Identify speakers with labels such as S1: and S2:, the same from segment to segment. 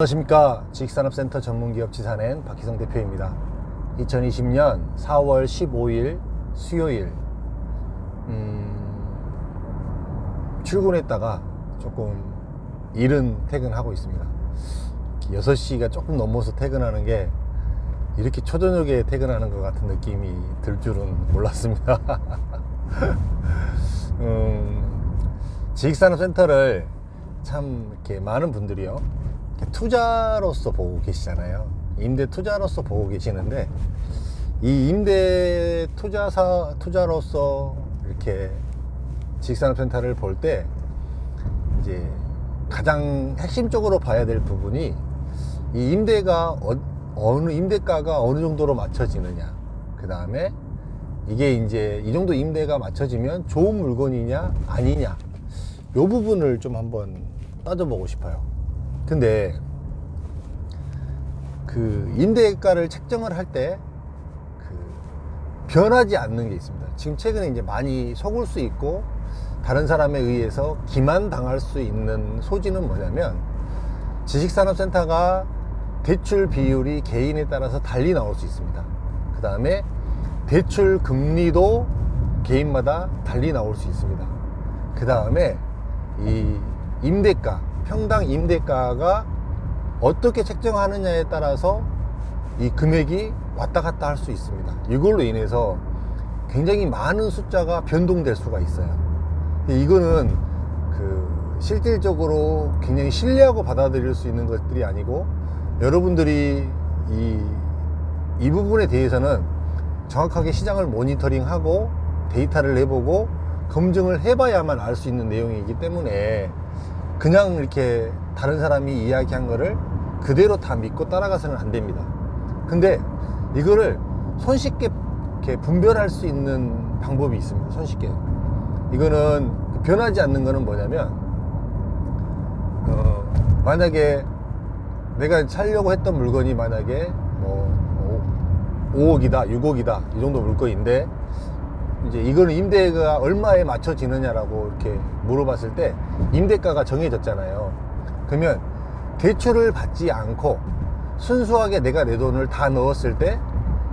S1: 안녕하십니까. 지식산업센터 전문기업 지산엔 박희성 대표입니다. 2020년 4월 15일 수요일 출근했다가 조금 이른 퇴근하고 있습니다. 6시가 조금 넘어서 퇴근하는 게 이렇게 초저녁에 퇴근하는 것 같은 느낌이 들 줄은 몰랐습니다. 지식산업센터를 참 이렇게 많은 분들이요, 투자로서 보고 계시잖아요. 임대 투자로서 보고 계시는데, 이 임대 투자로서 이렇게 지식산업센터를 볼 때 이제 가장 핵심적으로 봐야 될 부분이 이 임대가 어느 임대가가 어느 정도로 맞춰지느냐, 그 다음에 이게 이제 이 정도 임대가 맞춰지면 좋은 물건이냐 아니냐, 요 부분을 좀 한번 따져보고 싶어요. 근데 그 임대가를 책정을 할 때 변하지 않는 게 있습니다. 지금 최근에 이제 많이 속을 수 있고 다른 사람에 의해서 기만당할 수 있는 소지는 뭐냐면, 지식산업센터가 대출 비율이 개인에 따라서 달리 나올 수 있습니다. 그 다음에 대출 금리도 개인마다 달리 나올 수 있습니다. 그 다음에 이 임대가, 평당 임대가가 어떻게 책정하느냐에 따라서 이 금액이 왔다 갔다 할 수 있습니다. 이걸로 인해서 굉장히 많은 숫자가 변동될 수가 있어요. 이거는 실질적으로 굉장히 신뢰하고 받아들일 수 있는 것들이 아니고, 여러분들이 이 부분에 대해서는 정확하게 시장을 모니터링하고 데이터를 내보고 검증을 해봐야만 알 수 있는 내용이기 때문에, 그냥 이렇게 다른 사람이 이야기한 거를 그대로 다 믿고 따라가서는 안 됩니다. 근데 이거를 손쉽게 이렇게 분별할 수 있는 방법이 있습니다. 손쉽게. 이거는 변하지 않는 거는 뭐냐면, 만약에 내가 살려고 했던 물건이 만약에 5억이다, 6억이다, 이 정도 물건인데, 이제 이거는 임대가 얼마에 맞춰지느냐라고 이렇게 물어봤을 때 임대가가 정해졌잖아요. 그러면 대출을 받지 않고 순수하게 내가 내 돈을 다 넣었을 때,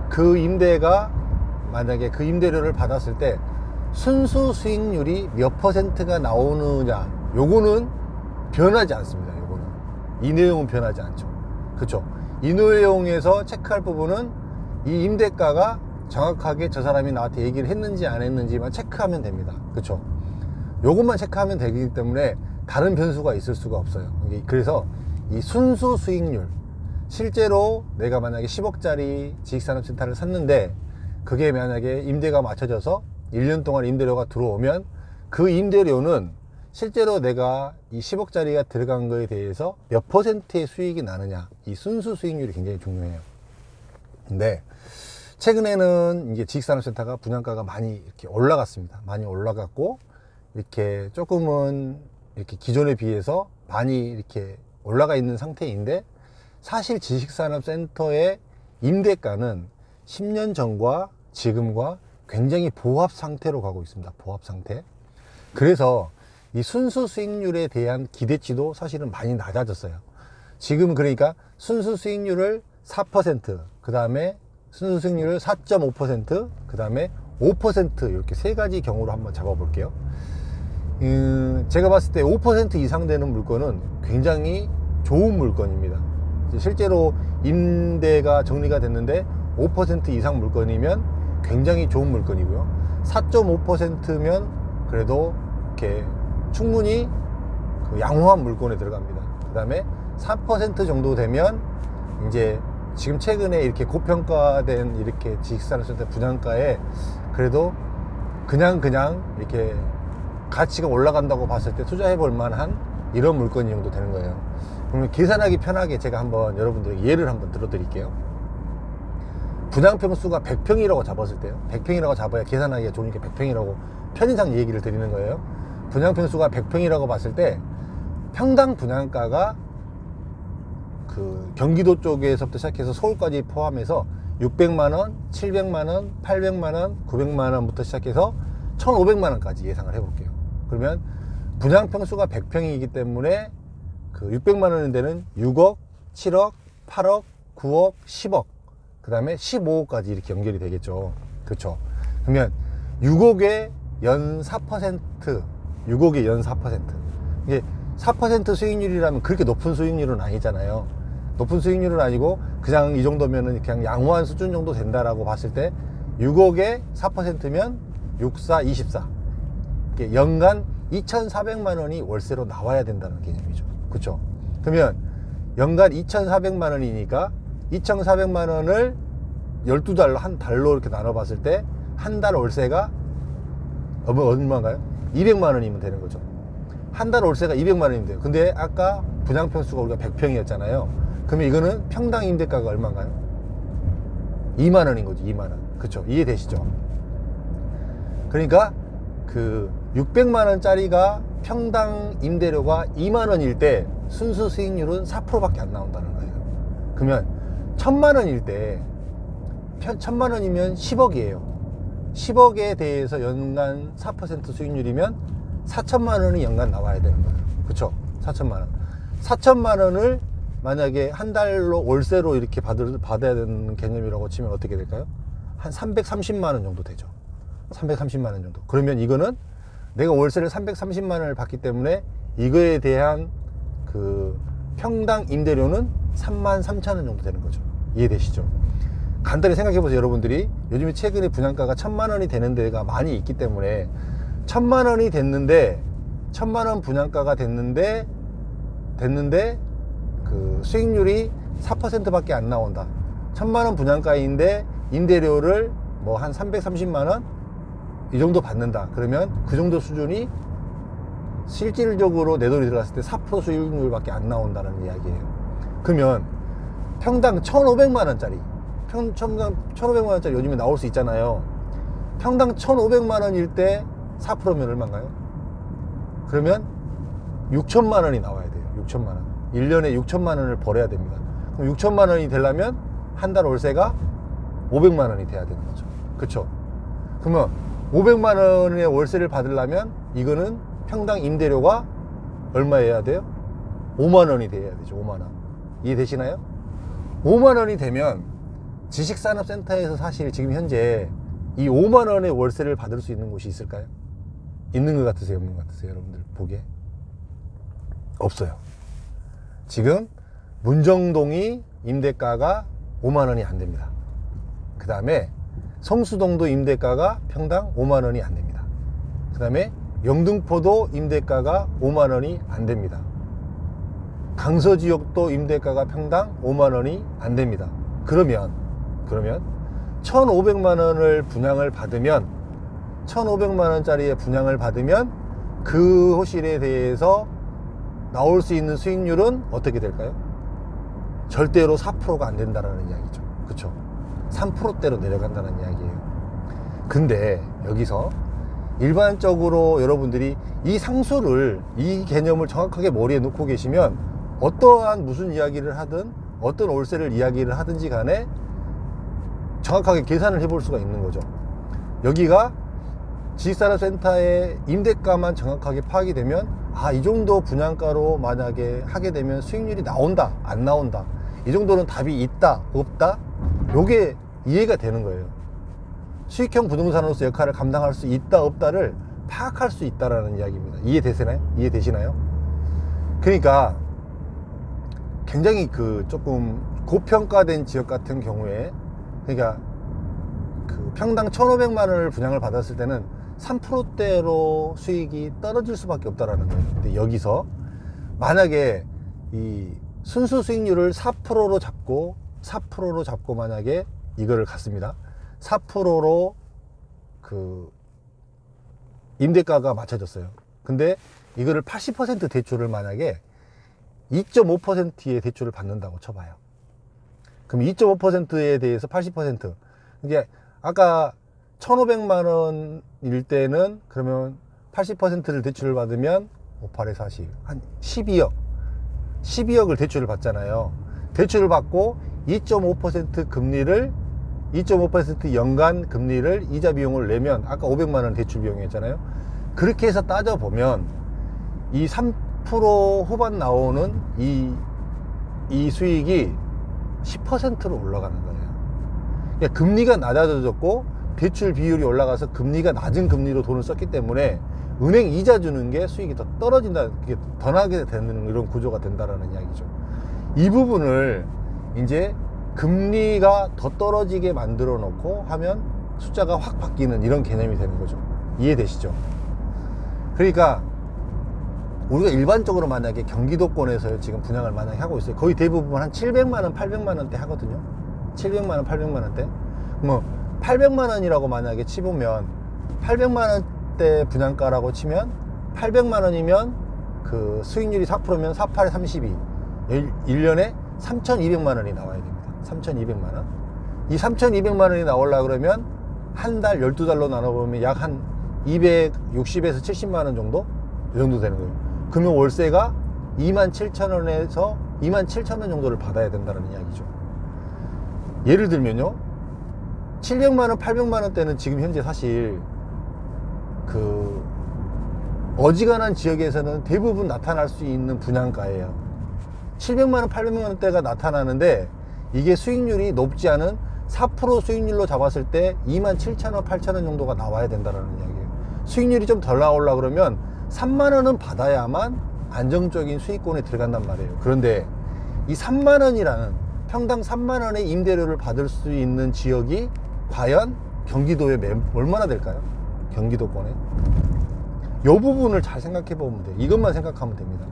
S1: 그 임대가 만약에 그 임대료를 받았을 때 순수 수익률이 몇 퍼센트가 나오느냐, 요거는 변하지 않습니다. 요거는 이 내용은 변하지 않죠. 그쵸? 이 내용에서 체크할 부분은 이 임대가가 정확하게 저 사람이 나한테 얘기를 했는지 안 했는지만 체크하면 됩니다. 그쵸? 요것만 체크하면 되기 때문에 다른 변수가 있을 수가 없어요. 그래서 이 순수 수익률, 실제로 내가 만약에 10억짜리 지식산업센터를 샀는데 그게 만약에 임대가 맞춰져서 1년 동안 임대료가 들어오면, 그 임대료는 실제로 내가 이 10억짜리가 들어간 거에 대해서 몇 퍼센트의 수익이 나느냐, 이 순수 수익률이 굉장히 중요해요. 근데 최근에는 이제 지식산업센터가 분양가가 많이 이렇게 올라갔습니다. 많이 올라갔고, 이렇게 조금은 이렇게 기존에 비해서 많이 이렇게 올라가 있는 상태인데, 사실 지식산업센터의 임대가는 10년 전과 지금과 굉장히 보합 상태로 가고 있습니다. 보합 상태. 그래서 이 순수 수익률에 대한 기대치도 사실은 많이 낮아졌어요. 지금 그러니까 순수 수익률을 4%, 그 다음에 순수 수익률을 4.5%, 그 다음에 5% 이렇게 세 가지 경우로 한번 잡아볼게요. 제가 봤을 때 5% 이상 되는 물건은 굉장히 좋은 물건입니다. 실제로 임대가 정리가 됐는데 5% 이상 물건이면 굉장히 좋은 물건이고요. 4.5%면 그래도 이렇게 충분히 양호한 물건에 들어갑니다. 그 다음에 4% 정도 되면 이제 지금 최근에 이렇게 고평가된 이렇게 지식산업센터 분양가에 그래도 그냥 이렇게 가치가 올라간다고 봤을 때 투자해 볼 만한 이런 물건이 정도 되는 거예요. 그러면 계산하기 편하게 제가 한번 여러분들에게 예를 한번 들어드릴게요. 분양평수가 100평이라고 잡았을 때요, 100평이라고 잡아야 계산하기가 좋으니까 100평이라고 편의상 얘기를 드리는 거예요. 분양평수가 100평이라고 봤을 때 평당 분양가가 경기도 쪽에서부터 시작해서 서울까지 포함해서 600만원, 700만원, 800만원, 900만원부터 시작해서 1500만원까지 예상을 해볼게요. 그러면 분양평수가 100평이기 때문에 그 600만 원인 데는 6억 7억, 8억, 9억, 10억, 그 다음에 15억까지 이렇게 연결이 되겠죠. 그렇죠. 그러면 6억에 연 4%, 6억에 연 4%. 이게 4% 수익률이라면 그렇게 높은 수익률은 아니잖아요. 높은 수익률은 아니고 그냥 이 정도면은 그냥 양호한 수준 정도 된다라고 봤을 때 6억에 4%면 6, 4, 24. 이게 연간 2,400만 원이 월세로 나와야 된다는 개념이죠. 그렇죠? 그러면 연간 2,400만 원이니까 2,400만 원을 12달로 한 달로 이렇게 나눠 봤을 때 한 달 월세가 얼마인가요? 200만 원이면 되는 거죠. 한 달 월세가 200만 원이면 돼요. 근데 아까 분양평 수가 우리가 100평이었잖아요. 그러면 이거는 평당 임대가가 얼마인가요? 2만 원인 거죠. 2만 원. 그렇죠? 이해되시죠? 그러니까 그 600만 원짜리가 평당 임대료가 2만 원일 때 순수 수익률은 4%밖에 안 나온다는 거예요. 그러면 1,000만 원일 때 1,000만 원이면 10억이에요. 10억에 대해서 연간 4% 수익률이면 4천만 원이 연간 나와야 되는 거예요. 그렇죠? 4천만 원. 4천만 원을 만약에 한 달로 월세로 이렇게 받아야 되는 개념이라고 치면 어떻게 될까요? 한 330만 원 정도 되죠. 330만 원 정도. 그러면 이거는 내가 월세를 330만 원을 받기 때문에 이거에 대한 그 평당 임대료는 33,000원 정도 되는 거죠. 이해되시죠? 간단히 생각해 보세요. 여러분들이 요즘에 최근에 분양가가 1,000만 원이 되는 데가 많이 있기 때문에 1,000만 원이 됐는데 1,000만 원 분양가가 됐는데 그 수익률이 4%밖에 안 나온다. 1,000만 원 분양가인데 임대료를 뭐 한 330만 원 이 정도 받는다. 그러면 그 정도 수준이 실질적으로 내 돈이 들어갔을 때 4% 수익률밖에 안 나온다는 이야기예요. 그러면 평당 1,500만 원짜리 평당 1,500만 원짜리 요즘에 나올 수 있잖아요. 평당 1,500만 원일 때 4%면 얼마인가요? 그러면 6천만 원이 나와야 돼요. 6천만 원. 1년에 6천만 원을 벌어야 됩니다. 그럼 6천만 원이 되려면 한 달 월세가 500만 원이 돼야 되는 거죠. 그렇죠? 그러면 500만 원의 월세를 받으려면 이거는 평당 임대료가 얼마여야 돼요? 5만 원이 돼야 되죠. 5만 원. 이해되시나요? 5만 원이 되면 지식산업센터에서 사실 지금 현재 이 5만 원의 월세를 받을 수 있는 곳이 있을까요? 있는 것 같으세요? 없는 것 같으세요? 여러분들 보기에? 없어요. 지금 문정동이 임대가가 5만 원이 안 됩니다. 그 다음에 성수동도 임대가가 평당 5만 원이 안 됩니다. 그 다음에 영등포도 임대가가 5만 원이 안 됩니다. 강서지역도 임대가가 평당 5만 원이 안 됩니다. 그러면 1,500만 원을 분양을 받으면 1,500만 원짜리의 분양을 받으면 그 호실에 대해서 나올 수 있는 수익률은 어떻게 될까요? 절대로 4%가 안 된다는 이야기죠. 그렇죠? 3%대로 내려간다는 이야기예요. 근데 여기서 일반적으로 여러분들이 이 상수를, 이 개념을 정확하게 머리에 놓고 계시면 어떠한 무슨 이야기를 하든 어떤 월세를 이야기를 하든지 간에 정확하게 계산을 해볼 수가 있는 거죠. 여기가 지식산업센터의 임대가만 정확하게 파악이 되면 이 정도 분양가로 만약에 하게 되면 수익률이 나온다 안 나온다, 이 정도는 답이 있다 없다, 요게 이해가 되는 거예요. 수익형 부동산으로서 역할을 감당할 수 있다 없다를 파악할 수 있다라는 이야기입니다. 이해되시나요? 그러니까 굉장히 조금 고평가된 지역 같은 경우에, 그러니까 평당 1,500만 원을 분양을 받았을 때는 3%대로 수익이 떨어질 수밖에 없다라는 거예요. 근데 여기서 만약에 이 순수 수익률을 4%로 잡고 만약에 이거를 갔습니다. 4%로 임대가가 맞춰졌어요. 근데 이거를 80% 대출을 만약에 2.5%의 대출을 받는다고 쳐봐요. 그럼 2.5%에 대해서 80%, 이게 아까 1,500만 원일 때는 그러면 80%를 대출을 받으면 58에 40, 한 12억을 대출을 받잖아요. 대출을 받고 2.5% 금리를 2.5% 연간 금리를 이자 비용을 내면 아까 500만 원 대출 비용이었잖아요. 그렇게 해서 따져보면 이 3% 후반 나오는 이 이 수익이 10%로 올라가는 거예요. 그러니까 금리가 낮아졌고 대출 비율이 올라가서 금리가 낮은 금리로 돈을 썼기 때문에 은행 이자 주는 게 수익이 더 떨어진다, 더 나게 되는 이런 구조가 된다라는 이야기죠. 이 부분을 이제 금리가 더 떨어지게 만들어 놓고 하면 숫자가 확 바뀌는 이런 개념이 되는 거죠. 이해되시죠? 그러니까 우리가 일반적으로 만약에 경기도권에서 지금 분양을 만약에 하고 있어요. 거의 대부분 한 700만원, 800만원대 하거든요. 700만원, 800만원대. 뭐 800만원이라고 만약에 치보면 800만원대 분양가라고 치면 800만원이면 그 수익률이 4%면 4, 8에 32. 1년에 3,200만원이 나와야 됩니다. 3,200만원. 이 3,200만원이 나오려고 그러면 한 달 12달로 나눠보면 약 한 260에서 70만원 정도? 이 정도 되는 거예요. 그러면 월세가 27,000원에서 27,000원 정도를 받아야 된다는 이야기죠. 예를 들면요, 700만원, 800만원 대는 지금 현재 사실 그 어지간한 지역에서는 대부분 나타날 수 있는 분양가예요. 700만원, 800만원 대가 나타나는데 이게 수익률이 높지 않은 4% 수익률로 잡았을 때 27,000원, 8,000원 정도가 나와야 된다는 이야기예요. 수익률이 좀 덜 나오려고 그러면 3만원은 받아야만 안정적인 수익권에 들어간단 말이에요. 그런데 이 3만원이라는 평당 3만원의 임대료를 받을 수 있는 지역이 과연 경기도에 얼마나 될까요? 경기도권에. 이 부분을 잘 생각해 보면 돼요. 이것만 생각하면 됩니다.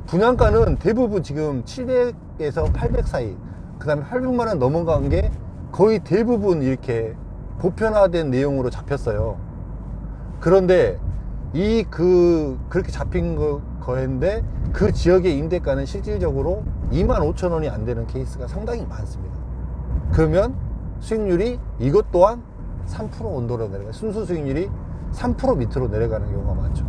S1: 분양가는 대부분 지금 700에서 800 사이, 그 다음에 800만원 넘어간 게 거의 대부분 이렇게 보편화된 내용으로 잡혔어요. 그런데 그렇게 잡힌 거인데 그 지역의 임대가는 실질적으로 25,000원이 안 되는 케이스가 상당히 많습니다. 그러면 수익률이 이것 또한 3% 언더로 내려가요. 순수 수익률이 3% 밑으로 내려가는 경우가 많죠.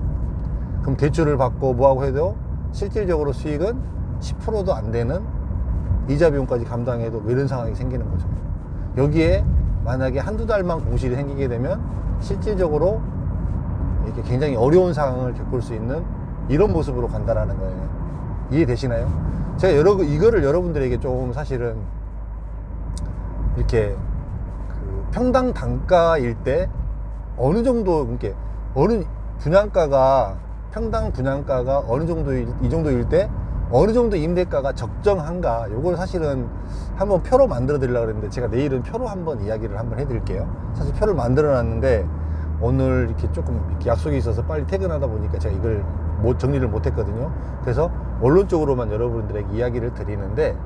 S1: 그럼 대출을 받고 뭐하고 해도 실질적으로 수익은 10%도 안 되는 이자 비용까지 감당해도 이런 상황이 생기는 거죠. 여기에 만약에 한두 달만 공실이 생기게 되면 실질적으로 이렇게 굉장히 어려운 상황을 겪을 수 있는 이런 모습으로 간다라는 거예요. 이해되시나요? 제가 이거를 여러분들에게 좀 사실은 이렇게 그 평당 단가일 때 어느 정도, 이렇게 어느 분양가가, 평당 분양가가 어느 정도, 이 정도일 때 어느 정도 임대가가 적정한가, 요걸 사실은 한번 표로 만들어 드리려고 그랬는데 제가 내일은 표로 한번 이야기를 한번 해 드릴게요. 사실 표를 만들어 놨는데 오늘 이렇게 조금 이렇게 약속이 있어서 빨리 퇴근하다 보니까 제가 이걸 정리를 못 했거든요. 그래서 원론적으로만 여러분들에게 이야기를 드리는데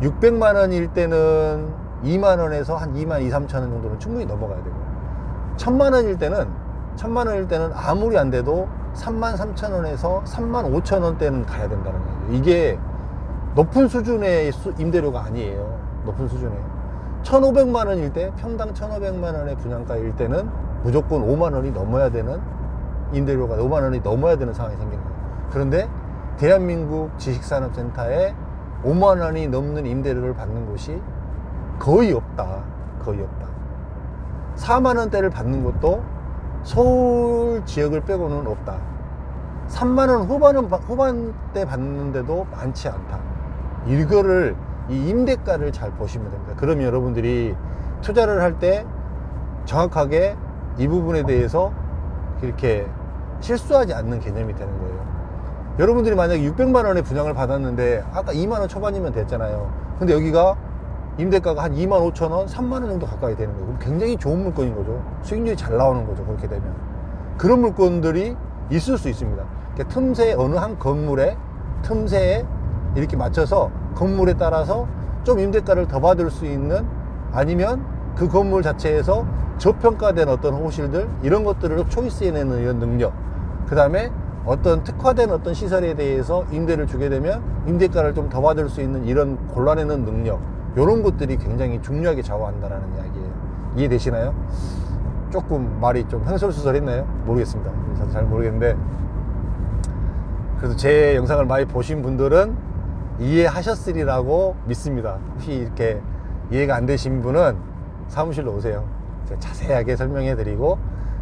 S1: 600만원일 때는 2만원에서 한 2만 2, 3천원 정도는 충분히 넘어가야 되고, 1000만원일 때는 아무리 안 돼도 3만 3천원에서 3만 5천원대는 가야 된다는 거예요. 이게 높은 수준의 임대료가 아니에요. 높은 수준의 1,500만원일 때, 평당 1,500만원의 분양가일 때는 무조건 5만원이 넘어야 되는 임대료가 5만원이 넘어야 되는 상황이 생기는 거예요. 그런데 대한민국 지식산업센터에 5만원이 넘는 임대료를 받는 곳이 거의 없다. 4만원대를 받는 것도 서울 지역을 빼고는 없다. 3만원 후반대 받는데도 많지 않다. 이거를, 이 임대가를 잘 보시면 됩니다. 그러면 여러분들이 투자를 할 때 정확하게 이 부분에 대해서 이렇게 실수하지 않는 개념이 되는 거예요. 여러분들이 만약에 600만원의 분양을 받았는데 아까 2만원 초반이면 됐잖아요. 근데 여기가 임대가가 한 2만 5천원, 3만원 정도 가까이 되는 거예요. 그럼 굉장히 좋은 물건인 거죠. 수익률이 잘 나오는 거죠. 그렇게 되면. 그런 물건들이 있을 수 있습니다. 그러니까 틈새, 어느 한 건물의 틈새에 이렇게 맞춰서 건물에 따라서 좀 임대가를 더 받을 수 있는, 아니면 그 건물 자체에서 저평가된 어떤 호실들, 이런 것들을 초이스해내는 이런 능력, 그 다음에 어떤 특화된 어떤 시설에 대해서 임대를 주게 되면 임대가를 좀 더 받을 수 있는 이런 골라내는 능력, 이런 것들이 굉장히 중요하게 좌우한다는 이야기예요. 이해되시나요? 조금 말이 좀 횡설수설했나요? 모르겠습니다. 저도 잘 모르겠는데, 그래서 제 영상을 많이 보신 분들은 이해하셨으리라고 믿습니다. 혹시 이렇게 이해가 안 되신 분은 사무실로 오세요. 제가 자세하게 설명해 드리고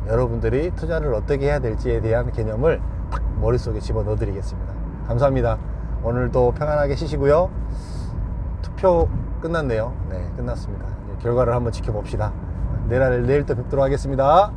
S1: 여러분들이 투자를 어떻게 해야 될지에 대한 개념을 딱 머릿속에 집어넣어 드리겠습니다. 감사합니다. 오늘도 평안하게 쉬시고요. 투표 끝났네요. 네, 끝났습니다. 이제 결과를 한번 지켜봅시다. 내일 또 뵙도록 하겠습니다.